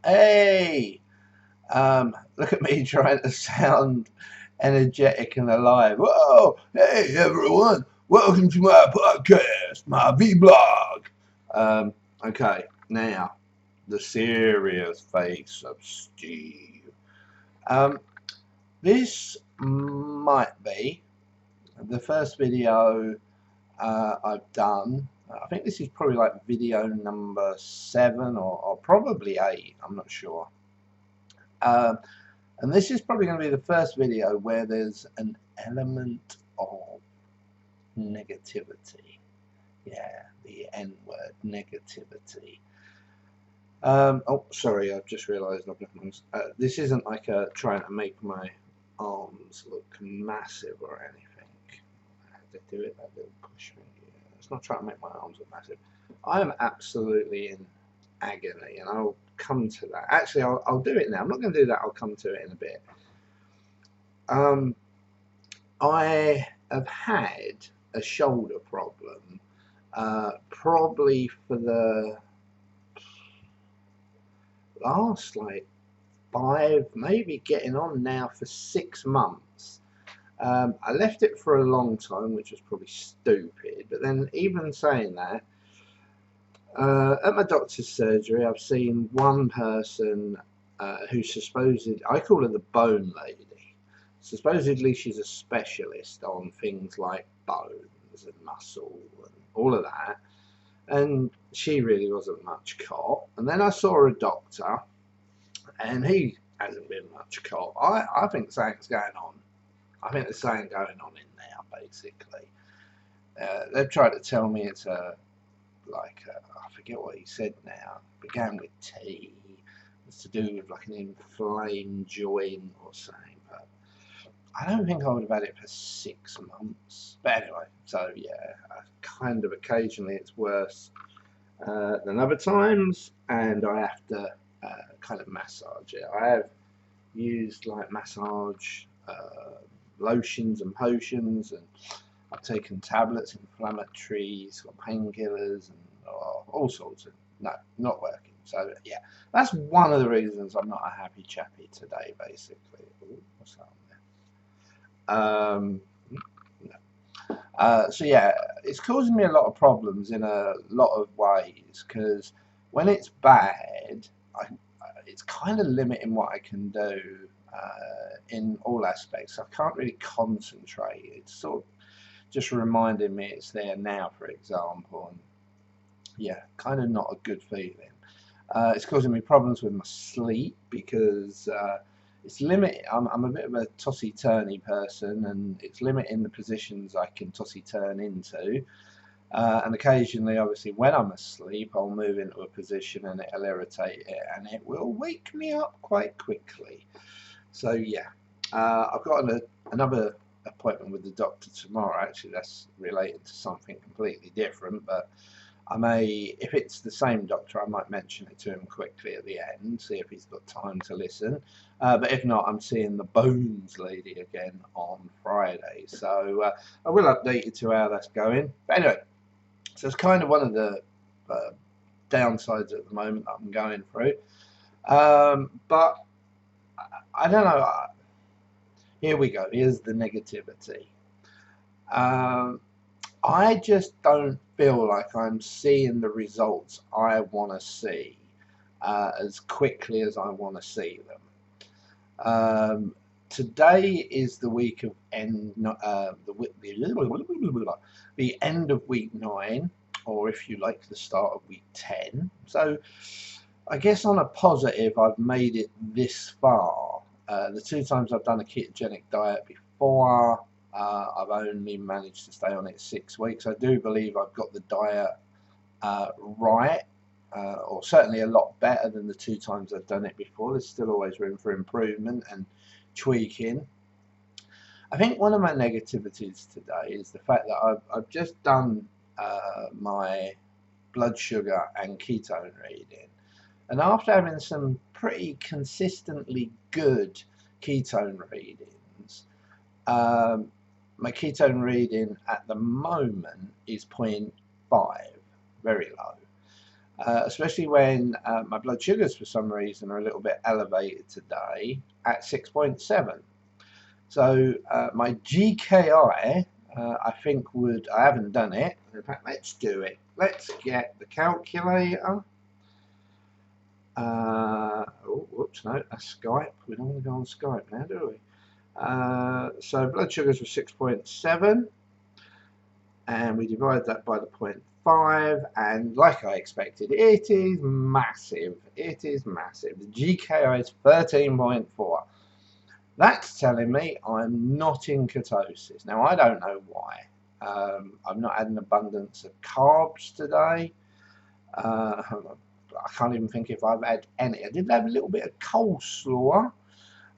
Hey, look at me trying to sound energetic and alive. Whoa, hey everyone, welcome to my podcast, my vlog. Um, okay, now the serious face of Steve. Um, this might be the first video I've done. I think this is probably like video number 7 or probably 8. I'm not sure. Um, And this is probably going to be the first video where there's an element of negativity. Yeah, the N word, negativity. Oh, sorry, I've just realised this isn't like trying to make my arms look massive or anything. I had to do it, that little push thing. Yeah, it's not trying to make my arms look massive. I am absolutely in agony, and I'll come to that. Actually, I'll do it now. I'm not going to do that. I'll come to it in a bit. I have had a shoulder problem probably for the last like 5, maybe getting on now for 6 months. I left it for a long time, which was probably stupid, but then even saying that, at my doctor's surgery, I've seen one person who's I call her the bone lady. Supposedly she's a specialist on things like bones and muscle and all of that. And she really wasn't much caught. And then I saw a doctor, and he hasn't been much caught. I think something's going on. I think there's something going on in there, basically. They've tried to tell me it's I forget what he said now. It began with T. It's to do with like an inflamed joint or something. But I don't think I would have had it for 6 months. But anyway, so yeah, kind of occasionally it's worse than other times, and I have to kind of massage it. I have used like massage lotions and potions, and I've taken tablets, inflammatories, or painkillers, and all sorts of no, not working. So yeah, that's one of the reasons I'm not a happy chappy today, basically. Ooh, what's that on there? So yeah, it's causing me a lot of problems in a lot of ways, because when it's bad, it's kind of limiting what I can do in all aspects. I can't really concentrate. It's sort of just reminding me it's there now, for example, and yeah, kind of not a good feeling. It's causing me problems with my sleep because it's limiting. I'm a bit of a tossy-turny person, and it's limiting the positions I can tossy-turn into. And occasionally, obviously, when I'm asleep, I'll move into a position and it'll irritate it, and it will wake me up quite quickly. So yeah, I've got another appointment with the doctor tomorrow. Actually, that's related to something completely different, but I may, if it's the same doctor, I might mention it to him quickly at the end, see if he's got time to listen. But if not, I'm seeing the bones lady again on Friday. So I will update you to how that's going. But anyway, so it's kind of one of the downsides at the moment that I'm going through. But I don't know. Here we go. Here's the negativity. I just don't feel like I'm seeing the results I want to see as quickly as I want to see them. Today is the week of the end of week 9, or if you like, the start of week 10. So I guess on a positive, I've made it this far. The 2 times I've done a ketogenic diet before, I've only managed to stay on it 6 weeks. I do believe I've got the diet right, or certainly a lot better than the 2 times I've done it before. There's still always room for improvement and tweaking. I think one of my negativities today is the fact that I've just done my blood sugar and ketone reading. And after having some pretty consistently good ketone readings, my ketone reading at the moment is 0.5, very low. especially when my blood sugars for some reason are a little bit elevated today at 6.7. So my GKI, I think I haven't done it. In fact, let's do it. Let's get the calculator. Oh, whoops, no, that's Skype. We don't want to go on Skype now, do we? So blood sugars were 6.7, and we divide that by the 0.5, and like I expected, it is massive. It is massive. The GKI is 13.4. That's telling me I'm not in ketosis. Now, I don't know why. I've not had an abundance of carbs today. I can't even think if I've had any. I did have a little bit of coleslaw.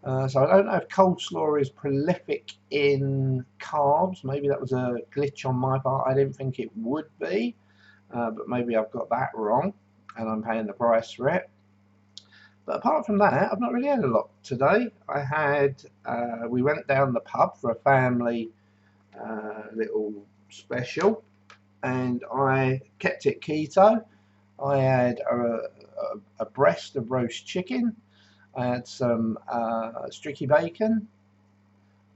So I don't know if coleslaw is prolific in carbs. Maybe that was a glitch on my part. I didn't think it would be. But maybe I've got that wrong and I'm paying the price for it. But apart from that, I've not really had a lot today. We went down the pub for a family little special, and I kept it keto. I had a breast of roast chicken. I had some streaky bacon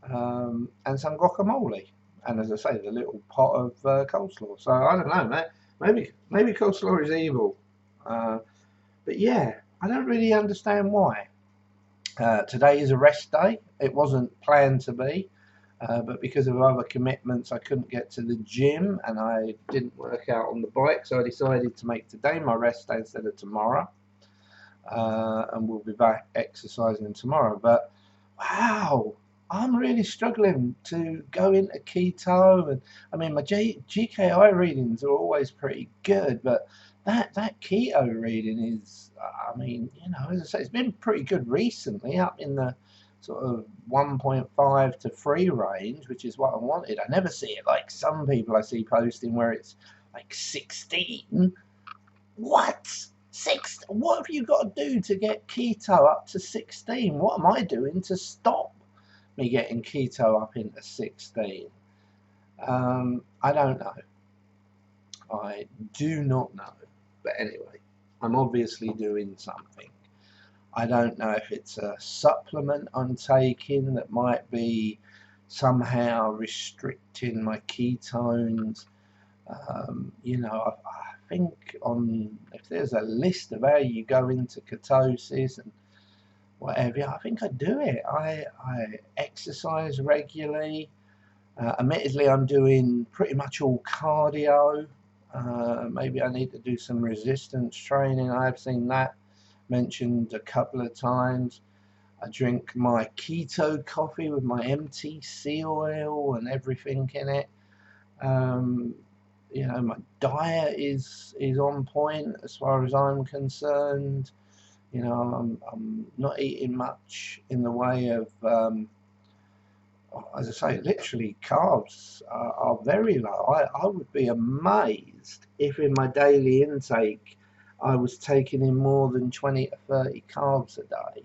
and some guacamole. And as I say, the little pot of coleslaw. So I don't know, mate. Maybe coleslaw is evil. But yeah, I don't really understand why. Today is a rest day. It wasn't planned to be, but because of other commitments, I couldn't get to the gym and I didn't work out on the bike, so I decided to make today my rest day instead of tomorrow. And we'll be back exercising tomorrow. But wow, I'm really struggling to go into keto. And I mean, my GKI readings are always pretty good, but that keto reading is, I mean, you know, as I say, it's been pretty good recently, up in the sort of 1.5 to 3 range, which is what I wanted. I never see it like some people I see posting where it's like 16. What? What have you got to do to get keto up to 16? What am I doing to stop me getting keto up into 16? I don't know. I do not know. But anyway, I'm obviously doing something. I don't know if it's a supplement I'm taking that might be somehow restricting my ketones. You know, I think if there's a list of how you go into ketosis and whatever, I think I do it. I exercise regularly. Admittedly, I'm doing pretty much all cardio. Maybe I need to do some resistance training. I've seen that mentioned a couple of times. I drink my keto coffee with my MTC oil and everything in it. You know, my diet is on point as far as I'm concerned. You know, I'm not eating much in the way of as I say, literally carbs are very low. I would be amazed if in my daily intake I was taking in more than 20 to 30 carbs a day,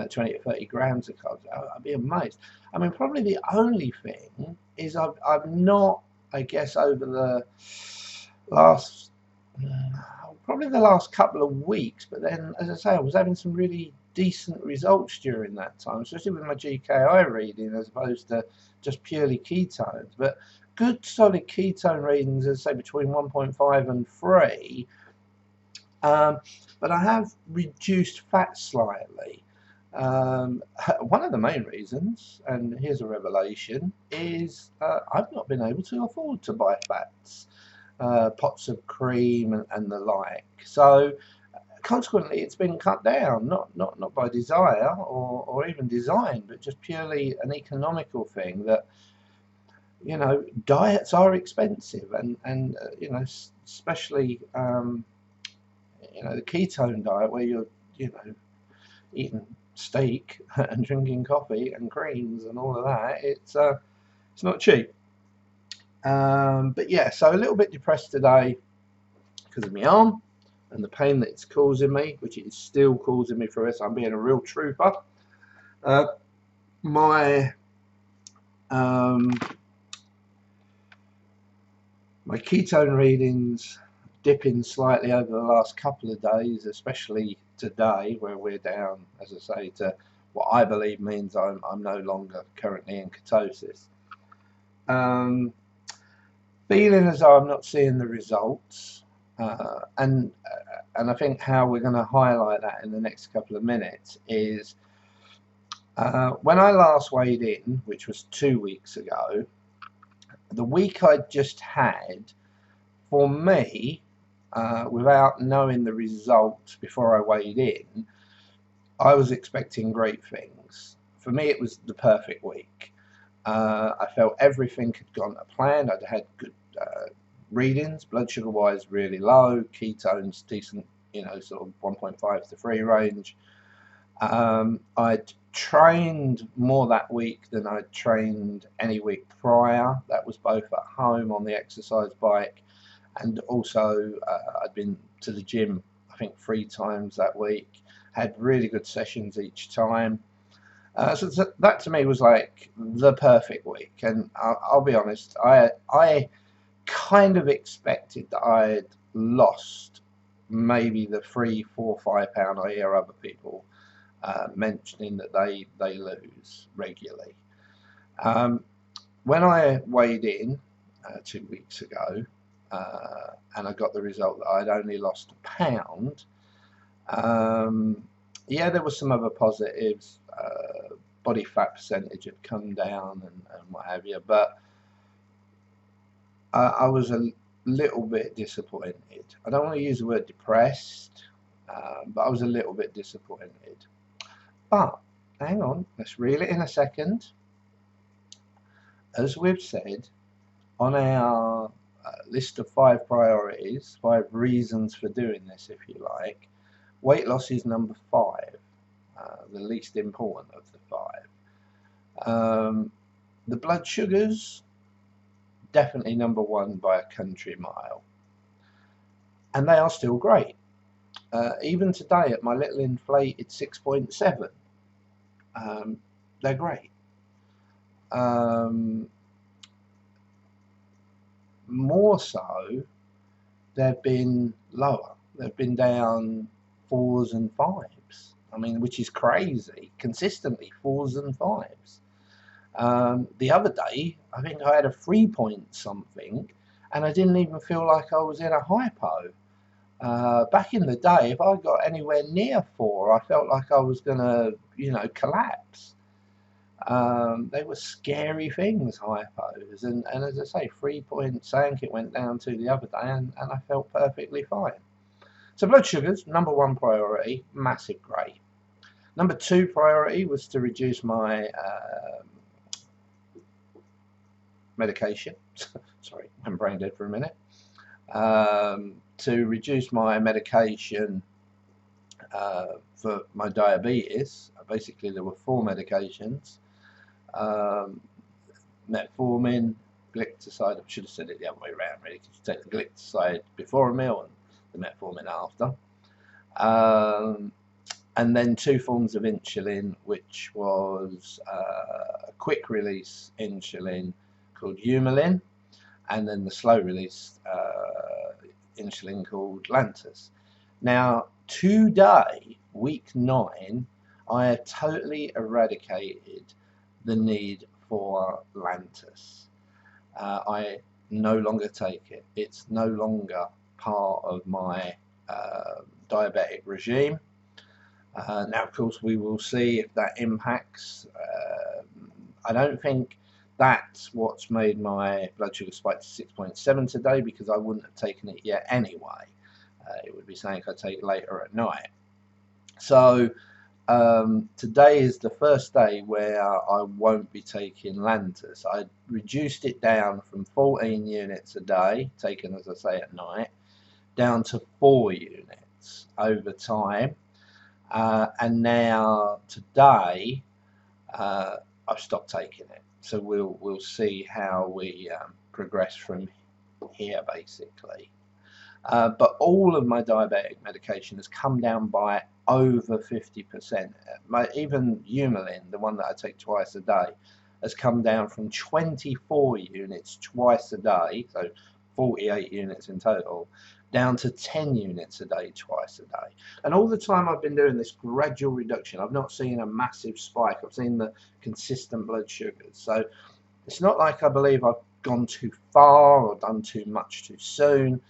20 to 30 grams of carbs. I'd be amazed. I mean, probably the only thing is I've not, I guess, over the last, probably the last couple of weeks, but then, as I say, I was having some really decent results during that time, especially with my GKI reading as opposed to just purely ketones. But good solid ketone readings, as I say, between 1.5 and 3. But I have reduced fat slightly. One of the main reasons, and here's a revelation, is I've not been able to afford to buy fats, pots of cream and the like. So consequently, it's been cut down, not by desire or even design, but just purely an economical thing that, you know, diets are expensive and you know, especially, you know, the ketone diet where you're, you know, eating steak and drinking coffee and creams and all of that, it's not cheap. But yeah, so a little bit depressed today because of my arm and the pain that it's causing me, which it is still causing me for this. I'm being a real trooper. My ketone readings dipping slightly over the last couple of days, especially today, where we're down, as I say, to what I believe means I'm no longer currently in ketosis. Feeling as though I'm not seeing the results, and I think how we're going to highlight that in the next couple of minutes is when I last weighed in, which was 2 weeks ago, the week I'd just had, for me, without knowing the results before I weighed in, I was expecting great things. For me, it was the perfect week. I felt everything had gone to plan. I'd had good readings, blood sugar wise really low, ketones decent, sort of 1.5 to 3 range. I'd trained more that week than I'd trained any week prior. That was both at home on the exercise bike, and also I'd been to the gym I think 3 times that week. Had really good sessions each time. So that to me was like the perfect week, and I'll be honest, I kind of expected that I'd lost maybe the 3, 4, 5 pound I hear other people mentioning that they lose regularly. When I weighed in 2 weeks ago, and I got the result that I'd only lost a pound, yeah, there were some other positives. Body fat percentage had come down and what have you, but I was a little bit disappointed. I don't want to use the word depressed, but I was a little bit disappointed. But hang on, let's reel it in a second. As we've said, on our list of 5 priorities, 5 reasons for doing this, if you like, weight loss is number 5, the least important of the 5. The blood sugars, definitely number 1 by a country mile, and they are still great. Even today at my little inflated 6.7, they're great. More so, they've been lower. They've been down 4s and 5s. I mean, which is crazy. Consistently 4s and 5s. The other day, I think I had a 3 point something, and I didn't even feel like I was in a hypo. Back in the day, if I got anywhere near 4, I felt like I was going to, collapse. They were scary things, hypos, and as I say, 3 point sank, it went down to the other day, and I felt perfectly fine. So blood sugars, number 1 priority, massive great. Number 2 priority was to reduce my medication. Sorry, I'm brain dead for a minute. To reduce my medication for my diabetes. Basically, there were 4 medications. Metformin, glycoside. I should have said it the other way around, really, because you take the glycoside before a meal and the metformin after. And then 2 forms of insulin, which was a quick release insulin called Humulin, and then the slow release insulin called Lantus. Now, today, week 9, I have totally eradicated the need for Lantus. I no longer take it. It's no longer part of my diabetic regime. Now, of course, we will see if that impacts. I don't think that's what's made my blood sugar spike to 6.7 today, because I wouldn't have taken it yet anyway. It would be something I take later at night. So today is the first day where I won't be taking Lantus. I reduced it down from 14 units a day, taken, as I say, at night, down to 4 units over time. And now today I've stopped taking it. So we'll see how we progress from here, basically. But all of my diabetic medication has come down by over 50%. Even Humulin, the one that I take twice a day, has come down from 24 units twice a day, so 48 units in total, down to 10 units a day, twice a day. And all the time I've been doing this gradual reduction, I've not seen a massive spike. I've seen the consistent blood sugars. So it's not like I believe I've gone too far or done too much too soon.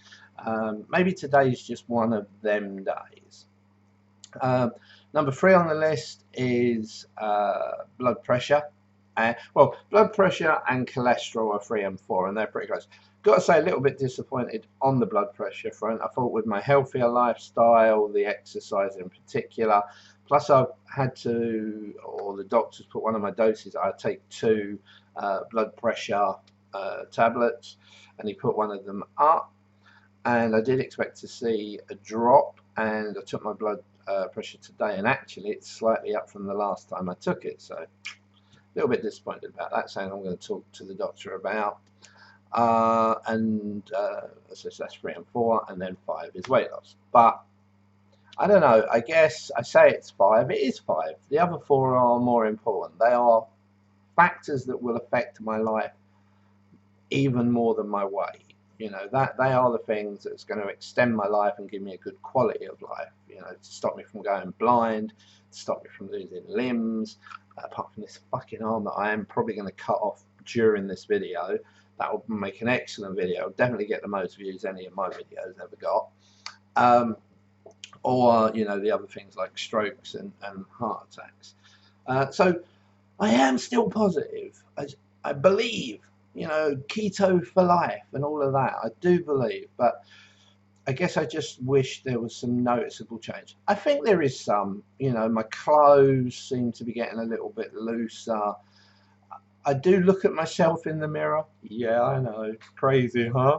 Maybe today's just one of them days. Number 3 on the list is blood pressure. Well, blood pressure and cholesterol are 3 and 4, and they're pretty close. Got to say, a little bit disappointed on the blood pressure front. I thought with my healthier lifestyle, the exercise in particular, plus I've had to, or the doctors put one of my doses, I take 2 blood pressure tablets, and he put one of them up, and I did expect to see a drop, and I took my blood pressure today, and actually it's slightly up from the last time I took it, so a little bit disappointed about that, saying I'm going to talk to the doctor about. So that's 3 and 4, and then 5 is weight loss. But I don't know, I guess I say it's 5, it is 5. The other 4 are more important. They are factors that will affect my life even more than my weight. You know, that they are the things that's going to extend my life and give me a good quality of life. You know, to stop me from going blind, to stop me from losing limbs, apart from this fucking arm that I am probably going to cut off during this video. That will make an excellent video. It'll definitely get the most views any of my videos ever got. Or, you know, the other things like strokes and heart attacks. So I am still positive. I believe, you know, keto for life and all of that. I do believe, but I guess I just wish there was some noticeable change. I think there is some. You know, my clothes seem to be getting a little bit looser. I do look at myself in the mirror. Yeah, I know, crazy, huh?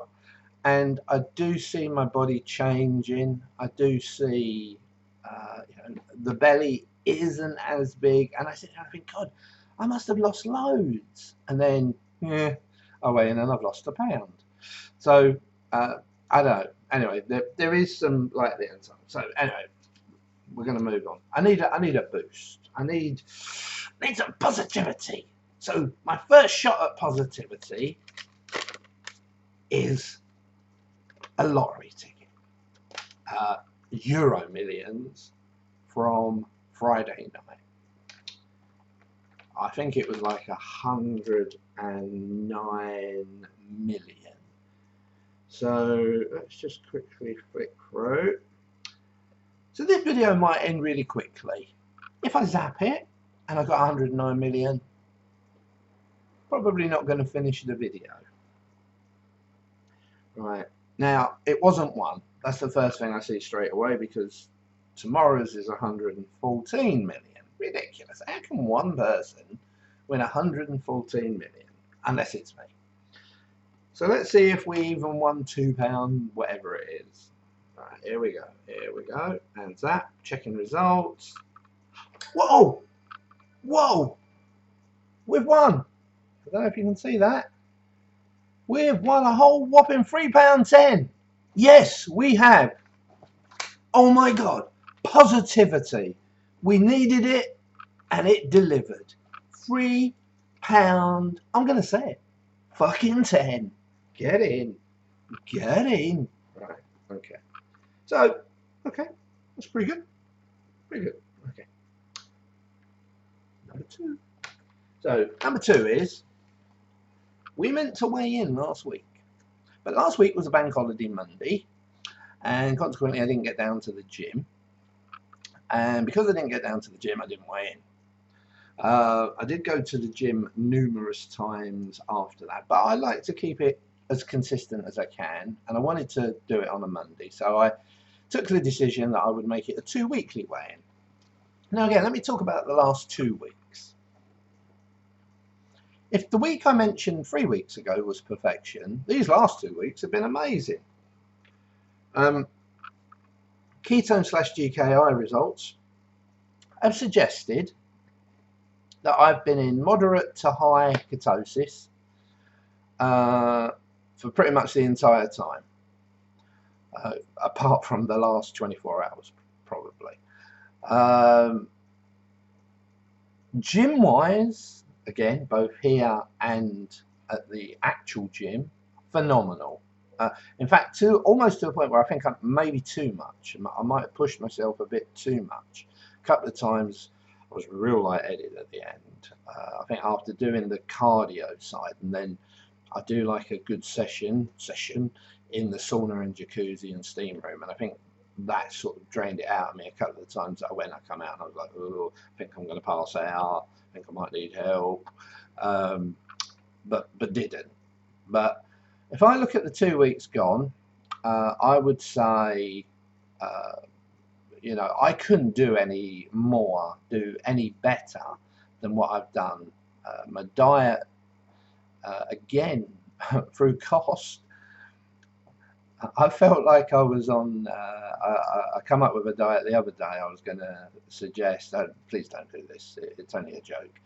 And I do see my body changing. I do see, you know, the belly isn't as big. And I sit down and think, God, I must have lost loads. And then, yeah, I weigh in and I've lost a pound. So, I don't know. Anyway, there is some light there. So anyway, we're going to move on. I need a boost. I need some positivity. So my first shot at positivity is a lottery ticket. Euro Millions from Friday night. I think it was like 109 million. So let's just quickly flick through. So this video might end really quickly. If I zap it and I got 109 million, probably not going to finish the video. Right, now it wasn't one. That's the first thing I see straight away, because tomorrow's is 114 million. Ridiculous. How can one person win 114 million? Unless it's me. So let's see if we even won £2, whatever it is. Right, here we go. Here we go. And zap. Checking results. Whoa! Whoa! We've won. I don't know if you can see that. We've won a whole whopping £3.10. Yes, we have. Oh my God. Positivity. We needed it and it delivered. £3. I'm going to say it. Fucking 10. Get in. Get in. Right. Okay. So, okay. That's pretty good. Pretty good. Okay. Number 2. So, number 2 is, we meant to weigh in last week. But last week was a bank holiday Monday. And consequently, I didn't get down to the gym. And because I didn't get down to the gym, I didn't weigh in. I did go to the gym numerous times after that, but I like to keep it as consistent as I can, and I wanted to do it on a Monday, so I took the decision that I would make it a 2 weekly weigh-in. Now again, let me talk about the last 2 weeks. If the week I mentioned 3 weeks ago was perfection, these last 2 weeks have been amazing. Ketone/GKI results have suggested that I've been in moderate to high ketosis for pretty much the entire time, apart from the last 24 hours probably. Gym wise, again, both here and at the actual gym, phenomenal. In fact, almost to the point where I think maybe too much. I might have pushed myself a bit too much. A couple of times I was real lightheaded at the end. I think after doing the cardio side, and then I do like a good session in the sauna and jacuzzi and steam room, and I think that sort of drained it out of me. A couple of times I come out and I was like, oh, I think I'm going to pass out. I think I might need help, but didn't. But if I look at the 2 weeks gone, I would say, you know, I couldn't do any more, do any better than what I've done. My diet, again, through cost, I felt like I was on, I come up with a diet the other day. I was going to suggest, please don't do this, it's only a joke.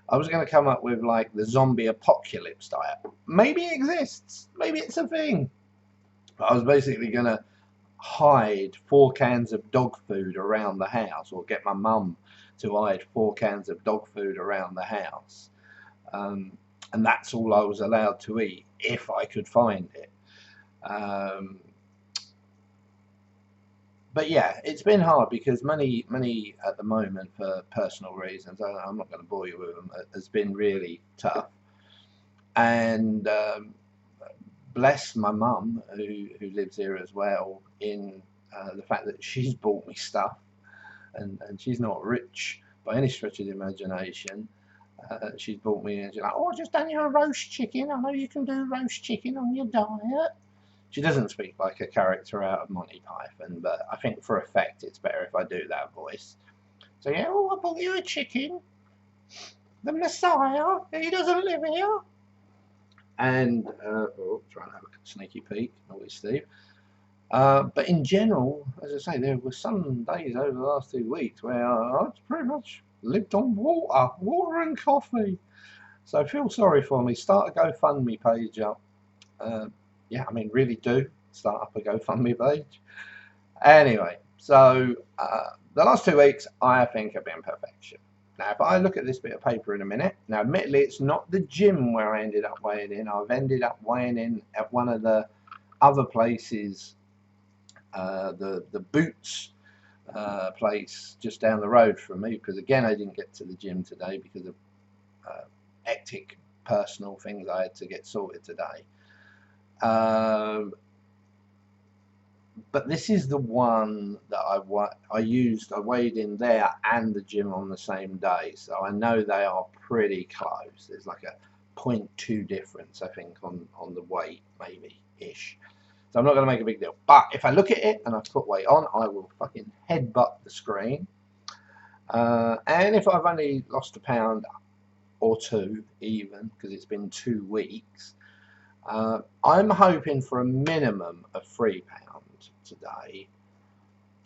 I was going to come up with like the zombie apocalypse diet. Maybe it exists, maybe it's a thing. But I was basically going to hide 4 cans of dog food around the house, or get my mum to hide 4 cans of dog food around the house. And that's all I was allowed to eat if I could find it. But yeah, it's been hard because money at the moment, for personal reasons, I'm not going to bore you with them, has been really tough. And bless my mum, who lives here as well, in the fact that she's bought me stuff, and she's not rich by any stretch of the imagination. She's bought me, and she's like, oh, just done you a roast chicken. I know you can do roast chicken on your diet. She doesn't speak like a character out of Monty Python, but I think for effect it's better if I do that voice. So yeah, oh, I bought you a chicken. The Messiah, he doesn't live here. And, trying to have a sneaky peek, always Steve. But in general, as I say, there were some days over the last 2 weeks where I pretty much lived on water and coffee. So feel sorry for me. Start a GoFundMe page up. Yeah, I mean, really do start up a GoFundMe page. Anyway, so the last 2 weeks I think have been perfection. Now, if I look at this bit of paper in a minute, now admittedly it's not the gym where I ended up weighing in. I've ended up weighing in at one of the other places, the Boots place just down the road from me, because again I didn't get to the gym today because of hectic personal things I had to get sorted today. But this is the one that I weighed in there and the gym on the same day, so I know they are pretty close. There's like a 0.2 difference, I think, on the weight, maybe ish. So I'm not going to make a big deal. But if I look at it and I put weight on, I will fucking headbutt the screen. And if I've only lost a pound or 2 even, because it's been 2 weeks, I'm hoping for a minimum of 3 pounds today.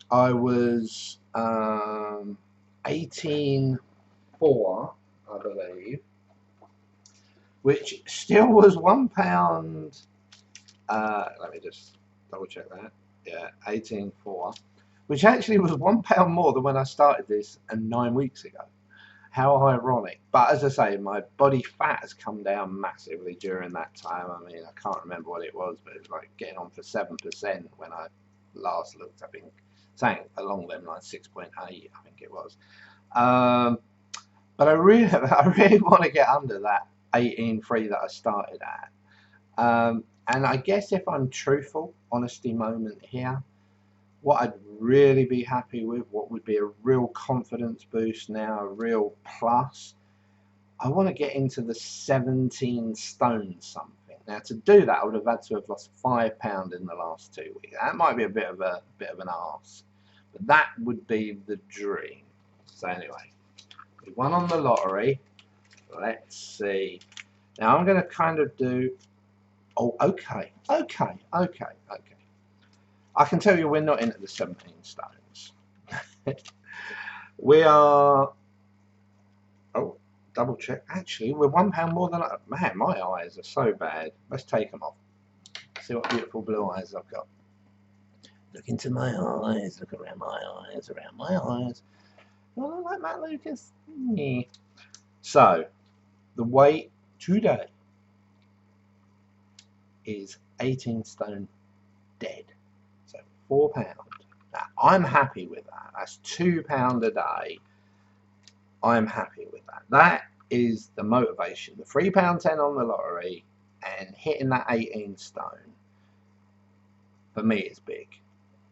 I was 18.4, I believe, which still was 1 pound. Let me just double check that. Yeah, 18.4, which actually was 1 pound more than when I started this and 9 weeks ago. How ironic. But as I say, my body fat has come down massively during that time. I mean, I can't remember what it was, but it was like getting on for 7% when I last looked. I think saying along them lines, 6.8, I think it was. But I really want to get under that 18.3 that I started at. And I guess if I'm truthful, honesty moment here, what I'd really be happy with, what would be a real confidence boost now, a real plus, I want to get into the 17 stone something. Now, to do that, I would have had to have lost 5 pounds in the last 2 weeks. That might be a bit of an arse, but that would be the dream. So anyway, we won on the lottery. Let's see. Now I'm going to kind of do. Oh, okay. I can tell you we're not in at the 17 stones. We are. Oh, double check. Actually, we're 1 pound more than. Man, my eyes are so bad. Let's take them off. See what beautiful blue eyes I've got. Look into my eyes. Look around my eyes. Around my eyes. Do I look like Matt Lucas? Yeah. So, the weight today is 18 stone dead. So £4. Now, I'm happy with that. That's £2 a day. I'm happy with that. That is the motivation. The £3.10 on the lottery and hitting that 18 stone, for me, is big.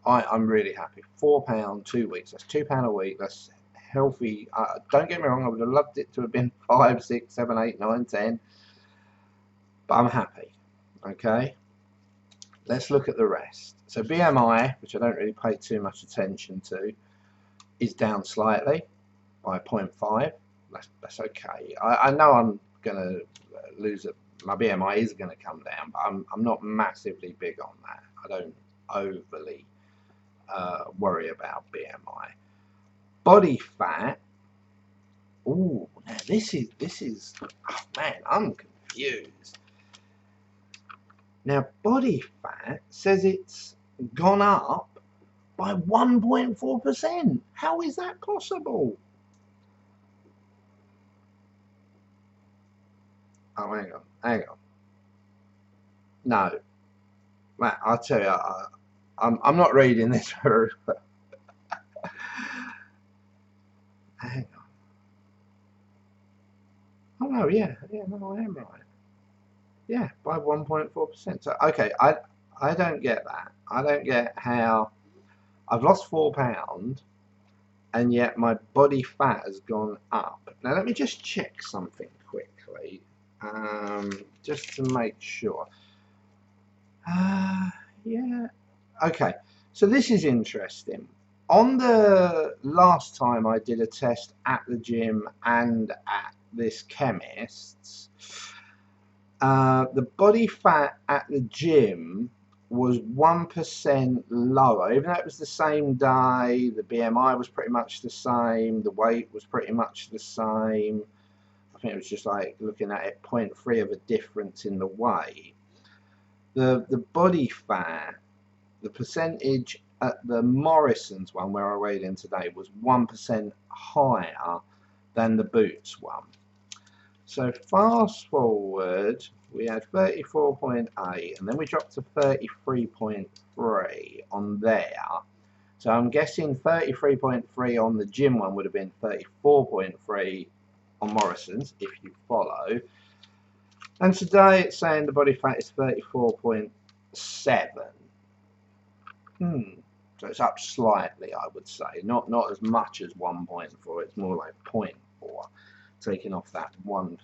I'm really happy. £4, 2 weeks. That's £2 a week. That's healthy. Don't get me wrong, I would have loved it to have been 5, 6, 7, 8, 9, 10. But I'm happy. Okay? Let's look at the rest. So BMI, which I don't really pay too much attention to, is down slightly by 0.5. That's okay. I know I'm going to lose it. My BMI is going to come down, but I'm not massively big on that. I don't overly worry about BMI. Body fat. Ooh, now this is oh man, I'm confused. Now body fat says it's gone up by 1.4%. How is that possible? Oh, hang on. No, man, I'll tell you, I'm not reading this very well. Hang on. Oh no, yeah, no, I am right. Yeah, by 1.4%. So okay, I don't get that. I don't get how I've lost £4 and yet my body fat has gone up. Now let me just check something quickly, just to make sure. Yeah. Okay. So this is interesting. On the last time I did a test at the gym and at this chemist's, the body fat at the gym was 1% lower, even though it was the same day. The BMI was pretty much the same, the weight was pretty much the same. I think it was just like looking at it, 0.3 of a difference in the weight. The body fat, the percentage at the Morrison's one where I weighed in today was 1% higher than the Boots one. So fast forward, we had 34.8 and then we dropped to 33.3 on there. So I'm guessing 33.3 on the gym one would have been 34.3 on Morrison's, if you follow. And today it's saying the body fat is 34.7. So it's up slightly, I would say. Not as much as 1.4, it's more like 0.4. Taking off that 1%,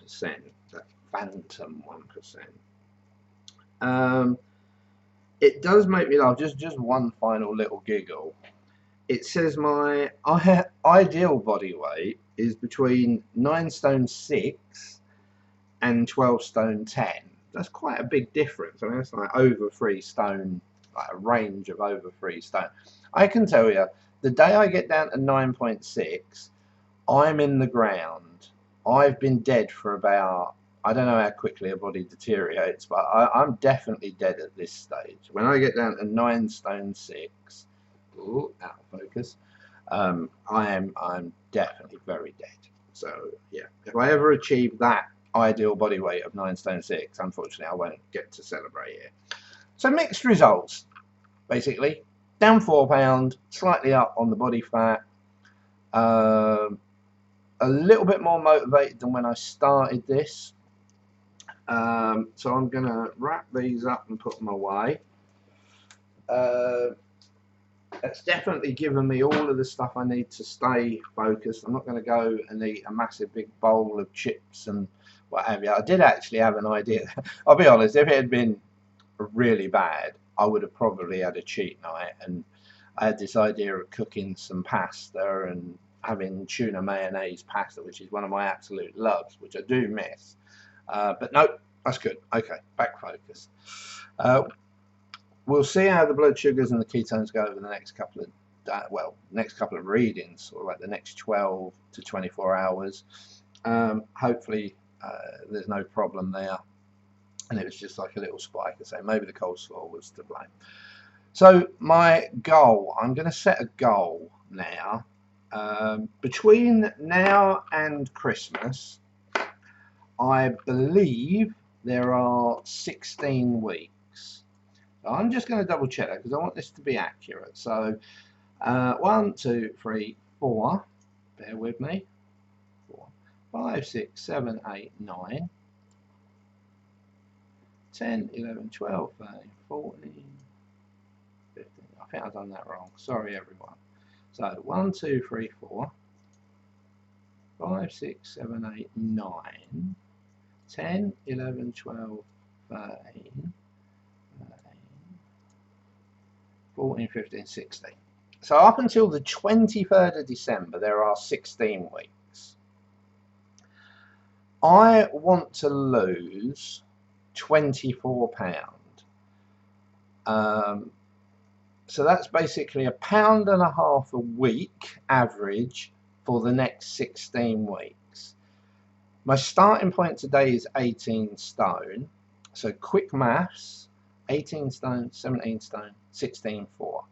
that phantom 1%. It does make me laugh. Just one final little giggle. It says my ideal body weight is between 9 stone 6 and 12 stone 10. That's quite a big difference. I mean, it's like over 3 stone, like a range of over 3 stone. I can tell you, the day I get down to 9.6, I'm in the ground. I've been dead for about, I don't know how quickly a body deteriorates, but I'm definitely dead at this stage. When I get down to 9 stone 6, ooh, out of focus, I'm definitely very dead. So yeah, if I ever achieve that ideal body weight of 9 stone 6, unfortunately I won't get to celebrate it. So mixed results, basically. Down £4, slightly up on the body fat. A little bit more motivated than when I started this. So I'm going to wrap these up and put them away. It's definitely given me all of the stuff I need to stay focused. I'm not going to go and eat a massive big bowl of chips and what have you. I did actually have an idea. I'll be honest, if it had been really bad, I would have probably had a cheat night, and I had this idea of cooking some pasta and having tuna mayonnaise pasta, which is one of my absolute loves, which I do miss. But no, that's good. Okay, back focus. We'll see how the blood sugars and the ketones go over the next couple of next couple of readings, or like the next 12 to 24 hours. Hopefully there's no problem there, and it was just like a little spike. I say maybe the coleslaw was to blame. So my goal, I'm going to set a goal now. Between now and Christmas, I believe there are 16 weeks. I'm just going to double check that because I want this to be accurate. So 1, 2, 3, 4. Bear with me. 4, 5, 6, 7, 8, 9, 10, 11, 12, 13, 14, 15. I think I've done that wrong. Sorry, everyone. So 1, 2, 3, 4, 5, 6, 7, 8, 9, 10, 11, 12, 13, 14, 15, 16. So up until the 23rd of December, there are 16 weeks. I want to lose 24 pounds. So that's basically £1.50 a week average for the next 16 weeks. My starting point today is 18 stone. So quick maths, 18 stone, 17 stone, 16.4.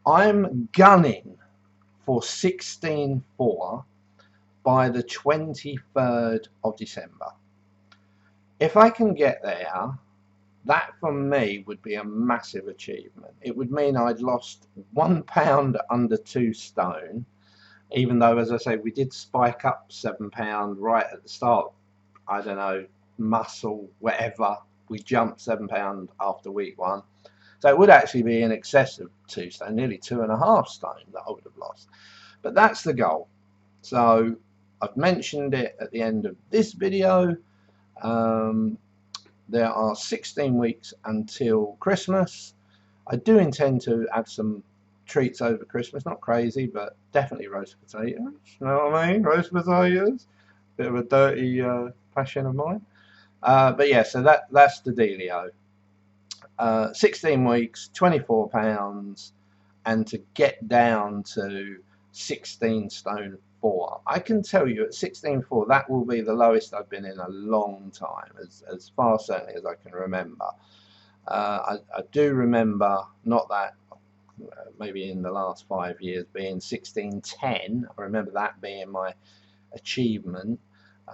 I'm gunning for 16.4 by the 23rd of December. If I can get there, that for me would be a massive achievement. It would mean I'd lost 1 pound under 2 stone, even though, as I say, we did spike up 7 pound right at the start. I don't know, muscle, whatever. We jumped 7 pound after week 1. So it would actually be in excess of 2 stone, nearly 2.5 stone that I would have lost. But that's the goal. So I've mentioned it at the end of this video. There are 16 weeks until Christmas. I do intend to add some treats over Christmas, not crazy, but definitely roast potatoes. You know what I mean? Roast potatoes. Bit of a dirty passion of mine. But yeah, so that's the dealio. 16 weeks, 24 pounds, and to get down to 16 stone 4. I can tell you at 16.4 that will be the lowest I've been in a long time, as far certainly as I can remember. I do remember, not that, maybe in the last 5 years, being 16.10. I remember that being my achievement,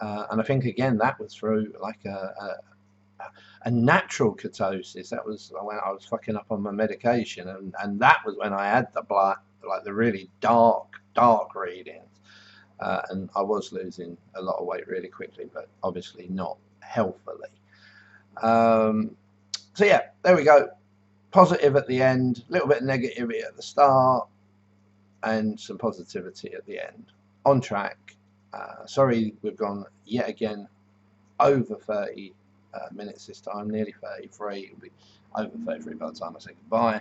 and I think again that was through like a natural ketosis. That was when I was fucking up on my medication, and that was when I had the blood, like the really dark readings, and I was losing a lot of weight really quickly, but obviously not healthily. So yeah, there we go. Positive at the end, a little bit of negativity at the start, and some positivity at the end. On track. Sorry, we've gone yet again over 30 minutes this time, nearly 33. It'll be over 33 by the time I say goodbye.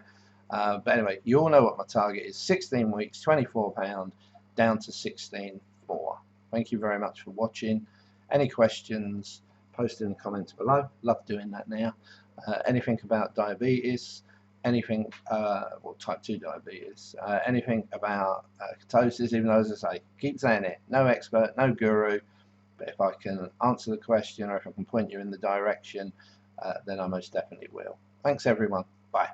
But anyway, you all know what my target is: 16 weeks, 24 pound, down to 16.4. Thank you very much for watching. Any questions, post in the comments below. Love doing that now. Anything about diabetes, anything, well, type 2 diabetes, anything about ketosis, even though, as I say, keep saying it, no expert, no guru, but if I can answer the question or if I can point you in the direction, then I most definitely will. Thanks everyone. Bye.